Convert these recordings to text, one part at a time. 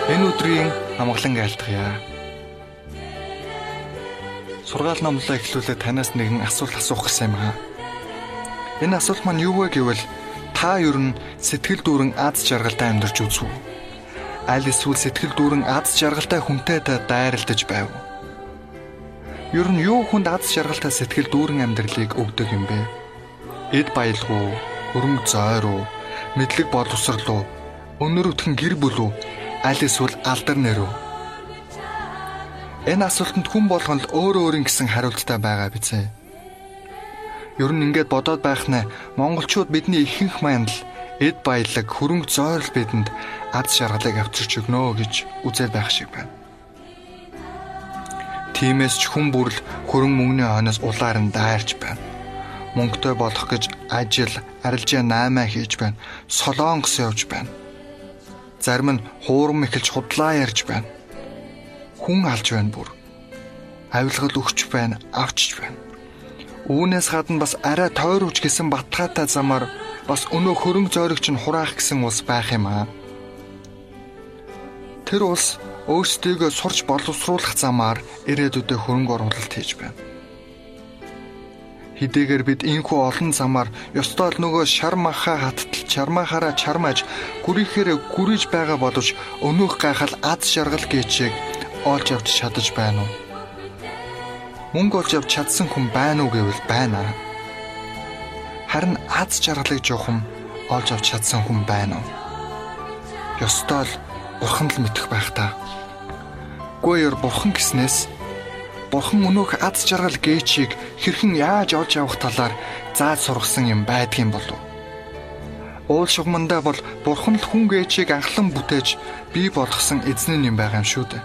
Энэ өдрийн амгалан айлтгая. Сургаал номлоо эхлүүлээд танаас нэгэн асуулт асуух гэсэн юм аа. Энэ асуулт маань юу вэ гэвэл та ер нь сэтгэл дүүрэн аз жаргалтай амьдарч үзв үү? Аль эсвэл сэтгэл дүүрэн аз жаргалтай хүнтэй та дайралтаж байв уу? Ер нь юу хүнд аз жаргалтай сэтгэл дүүрэн амьдралыг өгдөг юм бэ? Эд баялаг уу, хөрөнгө зойр уу, мэдлэг боловсрол уу, өнөр өтгөн гэр бүл үү, аль эсвэл алдар нэр үү? Энэ асуултанд хүн болгоно л өөр гэсэн хариулттай байгаа биз ээ. Ер нь ингээд бодоод байх нэ монголчууд бидний ихэнх мандал эд баялаг, хөрөнгө зойрол бидэнд аз жаргалыг авчирч өгнө гэж үзэл байх шиг байна. Тиймээс ч хүн бүрл хөрөнгө мөнгөний хойноос улаар нь дайрч байна. Мөнгөтэй болох гэж ажил, арилжаа наймаа хийж байна. Солонгос явж байна. Зарим нь хуурам эхэлж худлаа ярьж байна. Хүн алж байна бүр. Авилгал өгч байна, авчиж байна. Үүнээс гадна бас арай тойр үуч гэсэн баталгаатай замаар бас өнөө хөрөнгө зойрогч нь хураах гэсэн улс байх юм аа. Тэр улс өөрсдийгөө сурч боловсруулах замаар ирээдүйдээ хөрөнгө оруулалт хийж байна. Хэдийгээр бид ийхүү олон замаар ёстой л нөгөө шар махаа хаттал чармахаараа чармаж гүрийхээрээ гүрийж байгаа боловч өнөөх гайхал аз жаргал гэчийг олж авч чадаж байна уу? Мөнгө олж авч чадсан хүн байна уу гэвэл байна. Харин аз жаргалыг жоохон олж авч чадсан хүн байна уу? Ёстой л бурхан л мэдэх байх та. Гүйр бурхан гэснээс бурхан өнөөх аз жаргал гээчийг хэрхэн яаж олж авах талаар зааж сургасан юм байдгийн болов. Уул шугамдаа бол бурхан л хүн гээчийг анхлан бүтээж бий болгосон эзэн юм байгаа юм шүү дээ.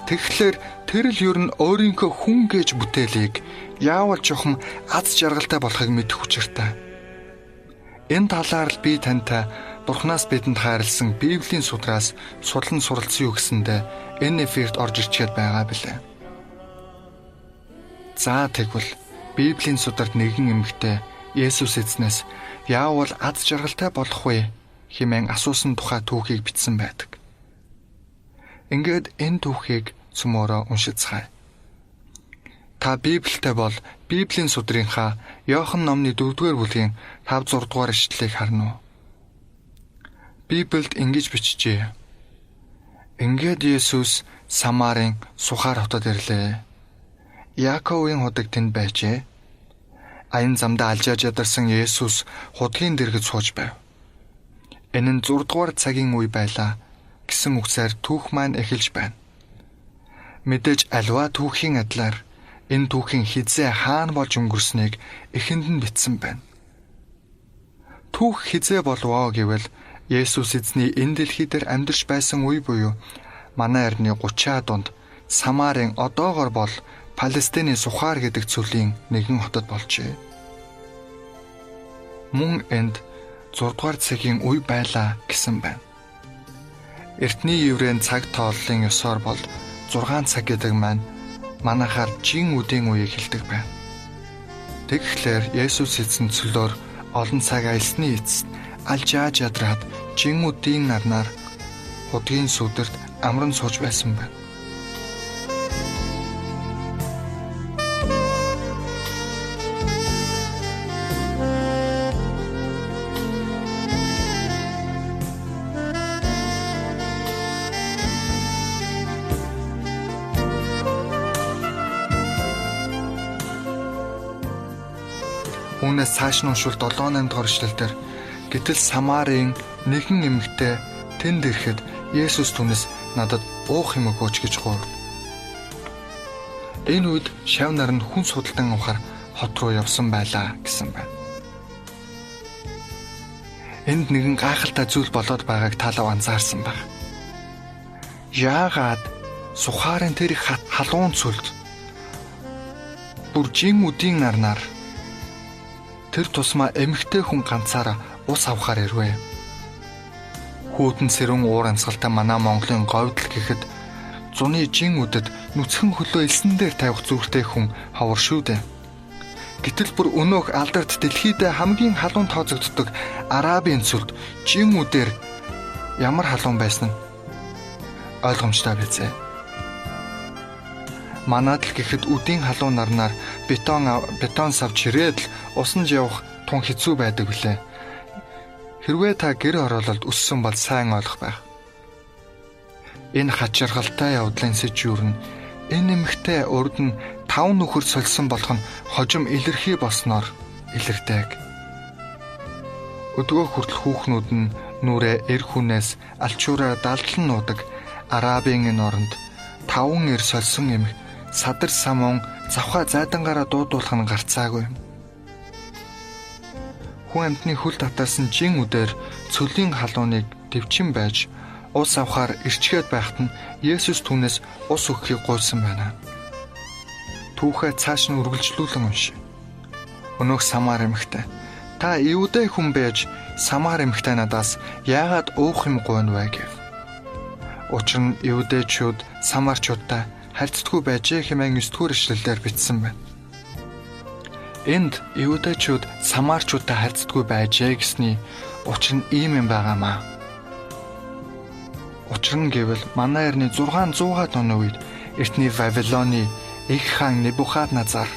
Тэгэхээр тэр л ер нь өөрийнхөө хүн гэж бүтээлийг яавал жоохон аз жаргалтай болохыг мэдэх учиртай. Энэ талаар л би тантай Бурханаас бидэнд хайрлсан Библийн судраас судлан суралцсан юу гэсэндэ энэ эфирт орж ирчээд байгаа билээ. За тэгвэл Библийн сударт нэгэн эмэгтэй Есүс эзнээс яавал аз жаргалтай болох вэ хэмээн асуусан тухай түүхийг бичсэн байдаг. Ингээд энэ түүхийг цөмөөрөө уншицгаая. Та Библиэтэй бол Библийн судрынхаа Иохан номны 4-р бүлгийн 5-6 дугаар ишлэлийг харна уу? Библиэд ингэж бичжээ. Ингээд Есүс Самарын Сухар хотод ирлээ. Яаковын худаг тэнд байжээ. Аян замдаа алжааж ядарсан Есүс худгийн дэргэд сууж байв. Энэ нь 6 дугаар цагийн үе байлаа гэсэн үгсээр түүх маань эхэлж байна. Мэдээж аливаа түүхийн адилаар энэ түүхийн хизээ хаана болж өнгөрснийг эхэнд нь бичсэн байна. Түүх хизээ болвоо гэвэл Есүс эзний энэ дэлхий дээр амьдарч байсан үе буюу манай эртний 30-аад онд Самарын одоогор бол Палестиний Сухар гэдэг цөлийн нэгэн хотод болжээ. Мөн энд 6 дугаар цагийн үе байлаа гэсэн байна. Эртний еврейн цаг тооллын ёсоор бол 6 цаг гэдэг маань манайхаар жин үдийн үеийг хэлдэг байна. Тэгэхээр Есүс эзэн цөлөөр олон цаг аялсны эцэст алжааж ядраад жин үдийн нарнаар худгийн сүдэрт амран сууж байсан байна. Үүнээс цааш нь уншвал 7-8 дугаар эшлэлдэр гэтэл Самарын нэгэн эмэгтэй тэнд ирэхэд Есүс түүнээс надад уух юм өгөөч гэж гуйв. Энэ үед шав нар нь хүн судалдан ухаар хот руу явсан байлаа гэсэн байна. Энд нэгэн гайхалтай зүйл болоод байгааг та лав анзаарсан баг. Яагаад Сухарын тэр их халуун цөлд бүр жин үдийн нарнаар тэр тусмаа эмэгтэй хүн ганцаараа ус авахаар ирвэ. Хүүтэн сэрүүн уур амьсгалтай манай Монголын говьдл гэхэд зуны жин үдэд нүцгэн хөлөө элсэн дээр тавих зүрхтэй хүн ховор шүү дээ. Гэтэл бүр өнөөх алдарт дэлхийдээ хамгийн халуун тооцогддог Арабын цөлд жин үдээр ямар халуун байсан нь ойлгомжтой байцээ. Манад л гэхэд үдийн халуун нарнаар бетон савж ирээд л усанд явах тун хэцүү байдаг билээ. Хэрвээ та гэр хороололд өссөн бол сайн ойлгох байх. Энэ хачиргалтай явдлын сэжүүр нь энэ эмэгтэй урд нь 5 нөхөр сольсон болох нь хожим илэрхий болсноор илэрдэг. Өдгөө хүртэл хүүхнүүд нь нүрээ эр хүнээс алчуураар далдлан нуудаг Арабын энэ оронд 5 эр сольсон эмэг садар самун завхаа зайдангаараа дуудуулах нь гарцаагүй юм. Хүн амьтны хөл татаасан жин үдээр цөлийн халууныг дэвчин байж ус авахаар ирчгээд байхад нь Есүс түүнээс ус өгөхийг гуйсан байна. Түүхээ цааш нь үргэлжлүүлэн уншия. Өнөөх Самар эмэгтэй, та Иудей хүн байж Самар эмэгтэй надаас яагаад уух юм гуйна вэ гэв. Учир нь Иудейчүүд Самарчуудтай харьцдаггүй байжээ хэмээн 9-р эшлэлээр бичсэн байна. Энд Иудейчүүд Самарчуудтай харьцдаггүй байжээ гэсний учир нь ийм юм байгаамаа. Учир нь гэвэл манай эртний 600-аад оны үед эртний Вавилоны их хаан Небухадназар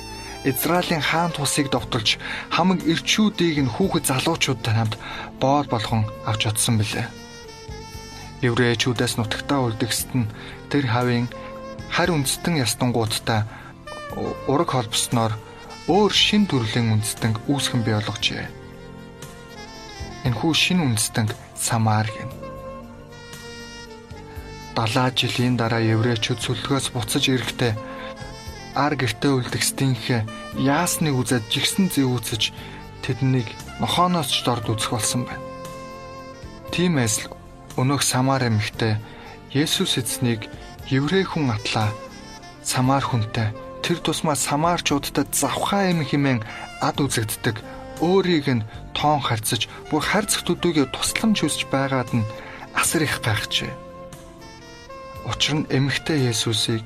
Израилийн хаан тусыг довтолж хамаг эрчүүдийг нь хүүхэд залуучуудтай хамт боол болгон авч чадсан билээ. Еврейчүүдээс нутагтаа үлдгэсэд нь тэр хавийн харь үндэстэн ястангуудтай ураг холбосноор өөр шин төрлийн үндэстэнг үүсгэн бий болгожээ. Энэхүү шин үндэстэнг Самар гэнэ. 70 жилийн дараа еврейчүүд сүлгээс буцаж ирэхдээ ар гэртээ үлдгэсдийнхээ яасныг үзээд жигсэн зэвүүцэж тэднийг нохооноос ч дорд үзэх болсон байна. Тиймээс л өнөөх Самар эмэгтэй Есүс эзнийг еврей хүн атлаа Самар хүнтэй тэр тусмаа Самарчуудад завхаа эм хэмээн ад үзэгддэг өөрийг нь тоон харьцаж бүр харьцах төдийгөө тусламж хүсэж байгаад нь асар их гайхжээ. Учир нь эмэгтэй Есүсийг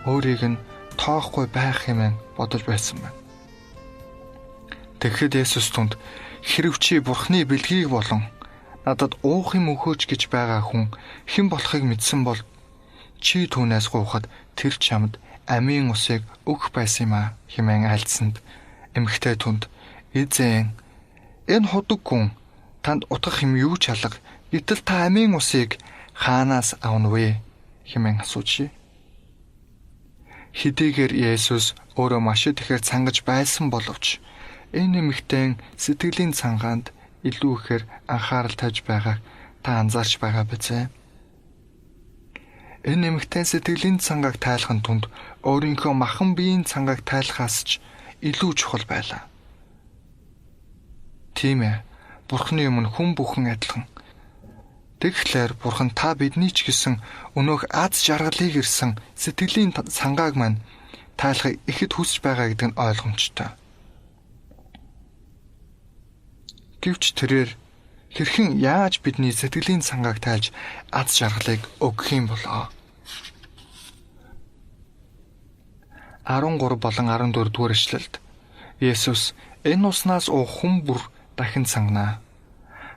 өөрийг нь тоохгүй байх хэмээн бодож байсан байна. Тэгэхэд Есүс түнд хэрв чи Бурхны бэлгийг болон надад уух юм өгөөч гэж байгаа хүн хэн болохыг мэдсэн бол чи түүнээс гуйхад тэр чамд амийн усыг өгөх байсан юм а хэмээн айлдсанд эмэгтэй түнд эзэн энэ худаг хүн танд утгах юм юу ч алга гэтэл та амийн усыг хаанаас авна вэ хэмээн асуужээ. Хэдийгээр Есүс өөрөө маш ихээр цангаж байсан боловч энэ эмэгтэй сэтгэлийн цангаанд илүү ихээр анхаарал тавьж байгааг та анзаарч байгаа биз ээ. Энэ эмэгтэй сэтгэлийн цангааг тайлахын тунд өөрийнхөө махан биеийн цангааг тайлахаас ч илүү чухал байлаа. Тийм ээ, Бурхны өмнө хүн бүхэн адилхан. Тэгэхээр Бурхан та бидний ч гэсэн өнөөх аз жаргалыг ирсэн сэтгэлийн цангааг маань тайлахыг ихэд хүсэж байгаа гэдэг нь ойлгомжтой. Гэвч тэрээр хэрхэн яаж бидний сэтгэлийн цангааг тайлж аз жаргалыг өгөх юм болоо? 13 болон 14 дугаар эшлэлд Есүс энэ уснаас уух хүн бүр дахин цангана.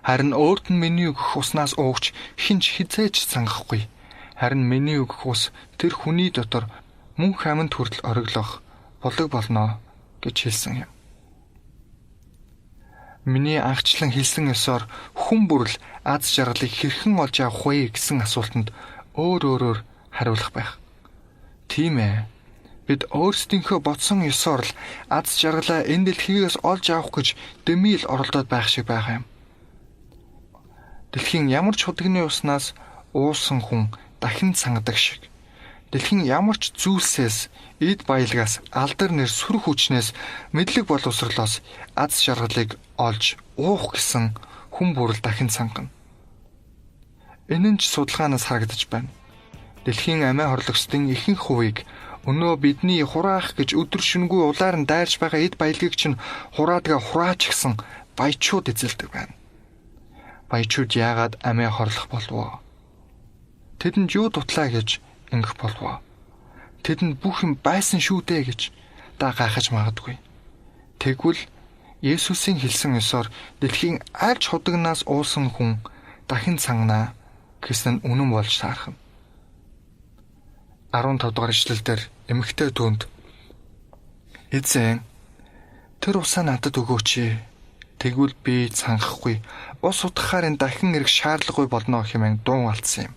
Харин өөрт нь миний өгөх уснаас уугч хинч хизээж цангахгүй. Харин миний өгөх ус тэр хүний дотор мөнх амьд хүртэл ориглох болог болно гэж хэлсэн юм. Миний анхчлан хэлсэн ёсоор хүн бүрл аз жаргалыг хэрхэн олж авах вэ гэсэн асуултанд өөрөөр хариулах байх. Тийм ээ. Бид өөрсдийнхөө бодсон ёсоор л аз жаргалаа энэ дэлхийгээс олж авах гэж дэми л оролдоод байх шиг байгаа юм. Дэлхийн ямар ч худагны уснаас уусан хүн дахин цангадаг шиг. Дэлхийн ямар ч зүйлсээс эд баялгаас алдар нэр сүрх хүчнээс мэдлэг боловсрлоос аз жаргалыг олж уух гэсэн хүн бүрэл дахин цангана. Энэ нь ч судалгаанаас харагдаж байна. Дэлхийн амиа хорлогчдын ихэнх хувийг өнөө бидний хураах гэж өдөр шөнөгүй улаар нь дайрч байгаа эд баялагийг чинь хураадаг хураач гисэн баячууд эзэлдэг байна. Баячууд яагаад амиа хорлох болов? Тэдэнд юу дутлаа гэж ингэх болов? Тэдэнд бүх юм байсан шүү дээ гэж та гайхаж магадгүй. Тэгвэл Есүсийн хэлсэн ёсоор дэлхийн аль ч худагнаас уусан хүн дахин цангана гэсэн нь үнэн болж таарах. 15 дугаар ишлэлдэр эмэгтэй түүнд "Эзэн, тэр усаа надад өгөөч. Тэгвэл би цангахгүй, ус утгахаар энэ дахин ирэх шаардлагагүй болно" хэмээн дуун алдсан юм.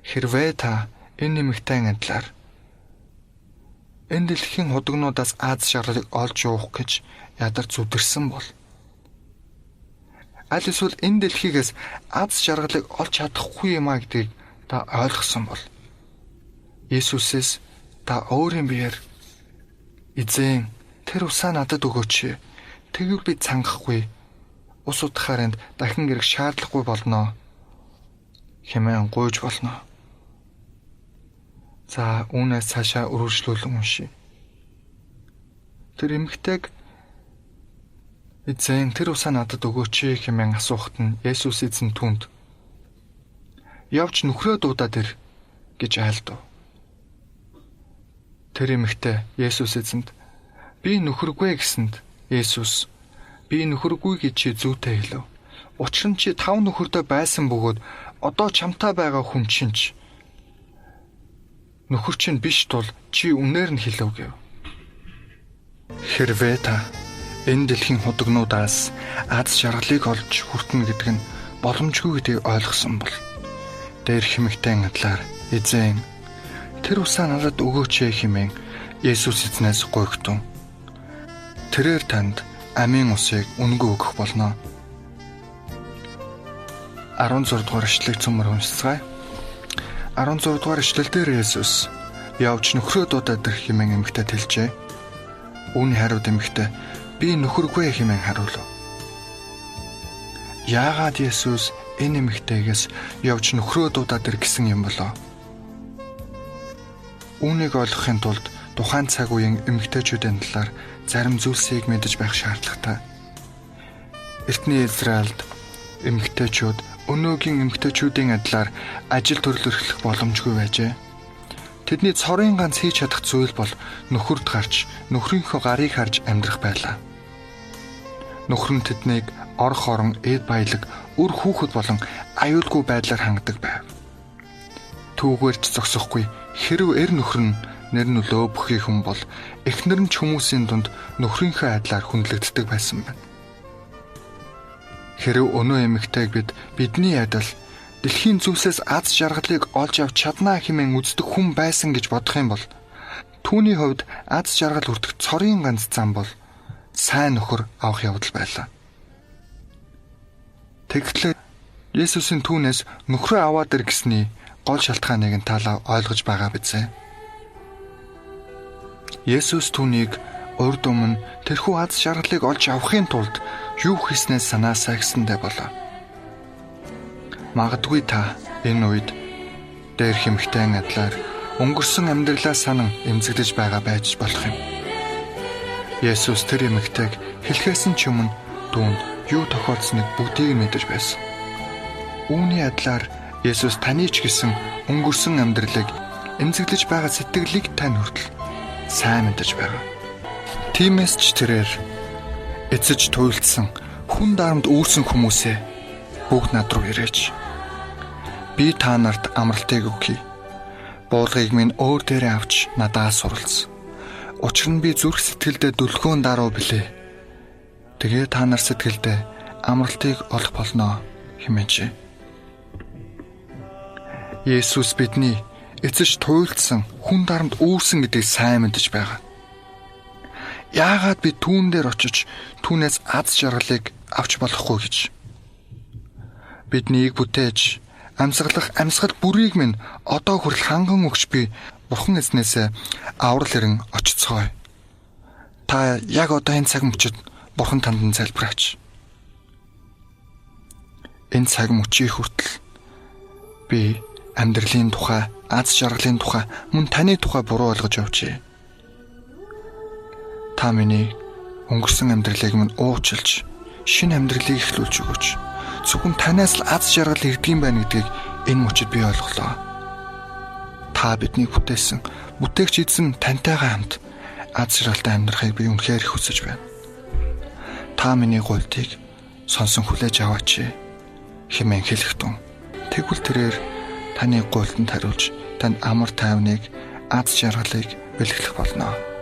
Хэрвээ та энэ эмэгтэй адилаар энэ дэлхийн худагнуудаас аз жаргалыг олж уух гэж ядар зүдэрсэн бол, аль эсвэл энэ дэлхийгээс аз жаргалыг олж чадахгүй юм а гэдгийг та ойлгосон бол, Иесусээс та өөрийн биеэр "Эзэн, тэр усаа надад өгөөч. Тэгвэл би цангахгүй, ус утгахаар энд дахин ирэх шаардлагагүй болно" хэмээн гуйж болно. За үүнээс цаашаа үргэлжлүүлэн уншия. Тэр эмэгтэйг "Эзэн, тэр усаа надад өгөөч" хэмээн асуухад нь Есүс эзэн түүнд "Явж нөхрөө дуудаад ир" гэж айлдав. Тэр эмэгтэй Есүс эзэнд "Би нөхөргүй" гэсэнд Есүс "Би нөхөргүй гэж чи зүйтэй хэлв. Учир нь чи 5 нөхөртэй байсан бөгөөд одоо чамтай байгаа хүн чинь нөхөр чинь биш тул чи үнээр нь хэлв гэв. Хэрвээ та энэ дэлхийн худагнуудаас аз жаргалыг олж хүртэнэ гэдэг нь боломжгүй гэдгийг ойлгосон бол, дээр хэмэгтэй адилаар "Эзэн, тэр усаа надад өгөөч" хэмээн Есүс эзнээс гуйгтун. Тэрээр танд амийн усыг үнгүй өгөх болно. 16 дугаар ишлэгийг цөмөр уншицгаая. 16 дугаар ишлэлдэр Есүс "Явж нөхрөө дуудаад ир" хэмээн эмэгтэйд хэлжээ. Үүний хариуд эмэгтэй "Би нөхөргүй" хэмээн хариулв. Яагаад Есүс энэ эмэгтэйгээс "Явж нөхрөө дуудаад ир" гэсэн юм болов? Үүнийг ойлгохын тулд тухайн цаг үеийн эмэгтэйчүүдийн талаар зарим зүйлсийг мэдэж байх шаардлагатай. Эртний Израильд эмэгтэйчүүд өнөөгийн эмэгтэйчүүдийн адилаар ажил төрөл эрхлэх боломжгүй байжээ. Тэдний цорын ганц хийж чадах зүйл бол нөхөрд гарч нөхрийнхөө гарыг харж амьдрах байлаа. Нөхөр нь тэднийг орох орон, эд баялаг, үр хүүхэд болон аюулгүй байдлаар хангадаг байв. Түүгээр ч зогсохгүй, хэрв нөхөр нь нэр нөлөө бүхий хүн бол эхнэр нь ч хүмүүсийн дунд нөхрийнхөө адилаар хүндлэгддэг байсан байна. Хэрв өнөө эмэгтэйг бидний адил дэлхийн зүйлсээс аз жаргалыг олж авч чаднаа хэмээн үздэг хүн байсан гэж бодох юм бол, түүний хувьд аз жаргал хүртэх цорын ганц зам бол сайн нөхөр авах явдал байлаа. Тэгэхдээ Есүсийн түүнээс нөхрөө аваад ир гэсний гол шалтгааныг нь та ойлгож байгаа биз? Есүс түүнийг урд өмнө тэрхүү аз жаргалыг олж авахын тулд юу хийснээс санаасаа гэсэндээ болоо. Магадгүй та энэ үед дээр хэмэгтэй адилаар өнгөрсөн амьдралаа санан эмзэглэж байгаа байж болох юм. Есүс тэр эмэгтэйг хэлхээс нь ч өмнө түүнд юу тохиолдсныг бүгдийг мэдэж байсан. Үүний адилаар Есүс таны ч гэсэн өнгөрсөн амьдралыг эмзэглэж байгаа сэтгэлийг тань хүртэл сайн мэдэж байгаа. Тиймээс ч тэрээр эцэж туйлдсан хүн дарамт үүрсэн хүмүүсээ бүгд над руу ирээч. Би та нарт амралтыг өгье. Буулгыг минь өөр дээрээ авч надаас суралц. Учир нь би зүрх сэтгэлдээ дүлгөөн даруй билээ. Тэгээ та нар сэтгэлдээ амралтыг олох болно хэмээч. Есүс бидний эцэж туйлдсан хүн дарамт үүрсэн гэдгийг сайн мэдэж байгаа. Яагаад би түүн дээр очиж түүнээс аз жаргалыг авч болохгүй гэж? Биднийг бүтээж амьсгалах амьсгал бүрийг минь одоо хүртэл ханган өгч би Бурхан эзнээс аврал ирэн очицгоё. Та яг одоо энэ цаг мөчид Бурхан танд залбираач. Энэ цаг мөчийн хүртэл би амьдралын тухай, аз жаргалын тухай, мөн таны тухай буруу ойлгож явжээ. Та миний өнгөрсөн амьдралыг минь уучлж, шинэ амьдралыг эхлүүлж өгөөч. Зөвхөн танаас л аз жаргал ирдэг юм байна гэдгийг энэ мөчид би ойлголоо. Та биднийг бүтээсэн, бүтээгч эзэн тантайгаа хамт аз жаргалтай амьдрахыг би үнэхээр хүсэж байна. Та миний гуйлтыг сонсон хүлээж аваач хэмээн хэлэхтэн. Тэгвэл тэрээр таны гуйлтанд хариулж танд амар тайвныг, аз жаргалыг бэлгэлэх болно.